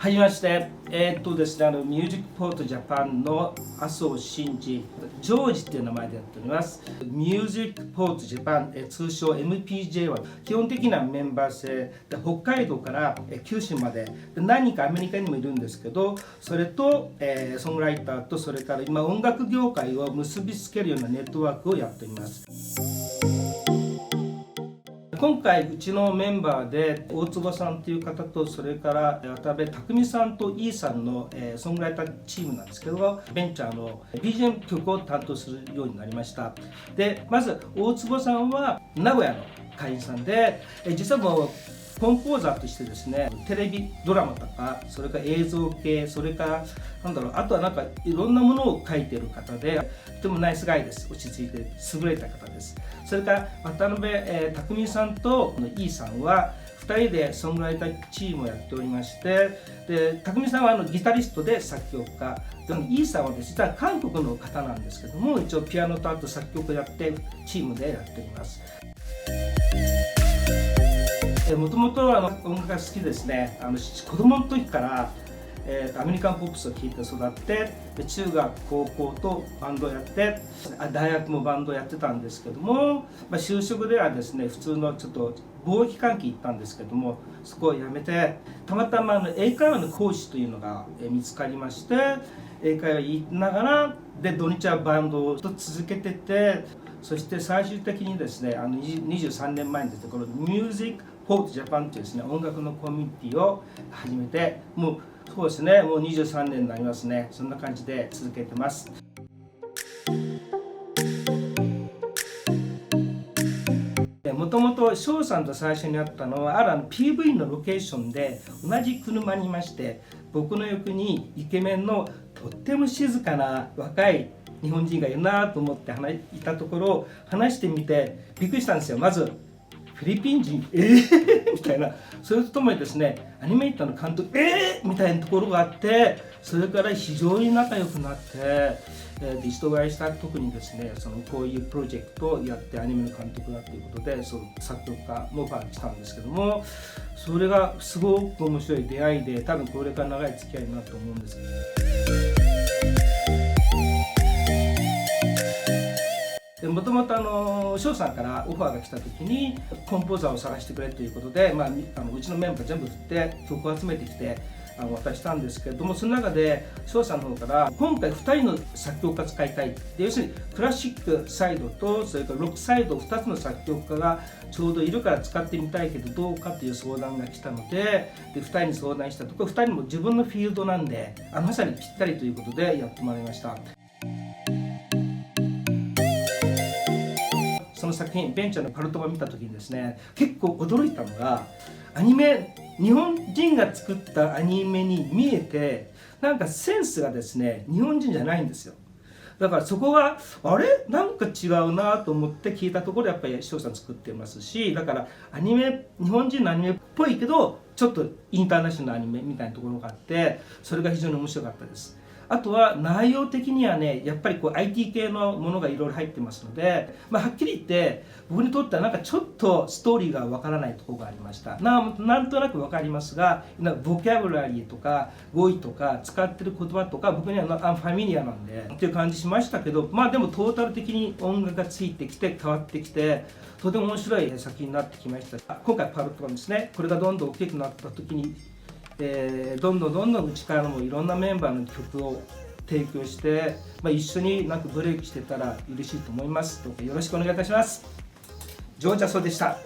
はじめまして。ですね、ミュージックポートジャパンの麻生真二、ジョージっていう名前でやっております。ミュージックポートジャパン、通称 MPJ は基本的なメンバー制で、北海道から九州まで、何人かアメリカにもいるんですけど、それと、ソングライターと、それから今音楽業界を結びつけるようなネットワークをやっております。今回うちのメンバーで大坪さんという方と、それから渡部匠さんとイーさんのソングライターチームなんですけど、ベンチャーの BGM 曲を担当するようになりました。でまず大坪さんは名古屋の会員さんで、実はもうコンポーザーとしてですね、テレビドラマとか、それから映像系、それからあとはなんかいろんなものを書いている方で、とてもナイスガイです。落ち着いて優れた方です。それから渡辺匠さんとイーさんは2人でソングライターチームをやっておりまして、で匠さんはギタリストで作曲家で、イーさんは実は韓国の方なんですけども、一応ピアノとあと作曲をやってチームでやっております。もともと音楽が好きですね。子供の時からアメリカンポップスを聴いて育って、中学高校とバンドをやって、大学もバンドをやってたんですけども、就職ではですね、普通のちょっと貿易関係行ったんですけども、そこを辞めて、たまたま英会話の講師というのが見つかりまして、英会話言いながらで土日はバンドを続けてて、そして最終的にですね、23年前にですね、このミュージックポートジャパンというですね、音楽のコミュニティを始めて、もうそうですね、もう23年になりますね。そんな感じで続けてます。もともと翔さんと最初に会ったのは、あるPV のロケーションで同じ車にいまして、僕の横にイケメンのとっても静かな若い日本人がいるなと思っていたところ、話してみてびっくりしたんですよ。まずフィリピン人みたいな、それとともにですね、アニメーターの監督みたいなところがあって、それから非常に仲良くなって、一度お会いした時にですね、こういうプロジェクトをやってアニメの監督だということで、作曲家もオファーしたんですけども、それがすごく面白い出会いで、多分これから長い付き合いになると思うんです。もともと翔さんからオファーが来た時にコンポーザーを探してくれということで、うちのメンバー全部振って曲を集めてきて渡したんですけれども、その中で翔さんの方から今回2人の作曲家使いたいで、要するにクラシックサイドとそれからロックサイド2つの作曲家がちょうどいるから使ってみたいけどどうかという相談が来たので、2人に相談したところ、2人も自分のフィールドなんでまさにぴったりということでやってもらいました。その作品ベンチャーのパルトバ見た時にですね、結構驚いたのが、日本人が作ったアニメに見えて、なんかセンスがですね日本人じゃないんですよ。だからそこがなんか違うなと思って聞いたところ、やっぱり翔さん作ってますし、だから日本人のアニメっぽいけどちょっとインターナショナルアニメみたいなところがあって、それが非常に面白かったです。あとは内容的にはね、やっぱりIT 系のものがいろいろ入ってますので、はっきり言って僕にとってはなんかちょっとストーリーがわからないところがありました。なんとなくわかりますが、ボキャブラリーとか語彙とか使ってる言葉とか僕にはファミリアなんでっていう感じしましたけど、でもトータル的に音楽がついてきて変わってきて、とても面白い作品になってきました。今回パルトンですね、これがどんどん大きくなった時にどんどんうちからもいろんなメンバーの曲を提供して、一緒にブレイクしてたら嬉しいと思います。どうかよろしくお願いいたします。ジョージャソでした。